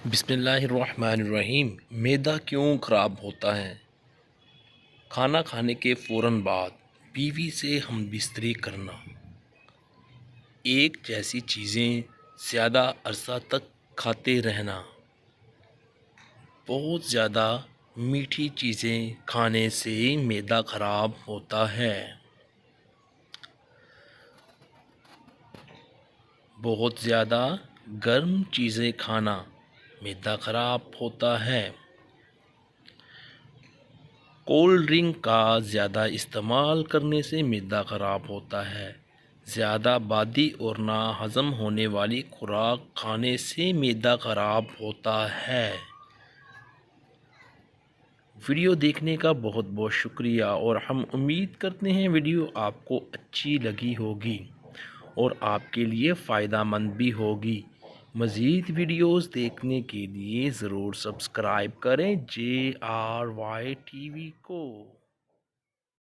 بسم اللہ الرحمن الرحیم۔ معدہ کیوں خراب ہوتا ہے؟ کھانا کھانے کے فوراً بعد بیوی سے ہم بستری کرنا، ایک جیسی چیزیں زیادہ عرصہ تک کھاتے رہنا، بہت زیادہ میٹھی چیزیں کھانے سے معدہ خراب ہوتا ہے، بہت زیادہ گرم چیزیں کھانا معدہ خراب ہوتا ہے، کولڈ ڈرنک کا زیادہ استعمال کرنے سے معدہ خراب ہوتا ہے، زیادہ بادی اور ناہضم ہونے والی خوراک کھانے سے معدہ خراب ہوتا ہے۔ ویڈیو دیکھنے کا بہت بہت شکریہ، اور ہم امید کرتے ہیں ویڈیو آپ کو اچھی لگی ہوگی اور آپ کے لیے فائدہ مند بھی ہوگی۔ مزید ویڈیوز دیکھنے کے لیے ضرور سبسکرائب کریں JRY TV کو۔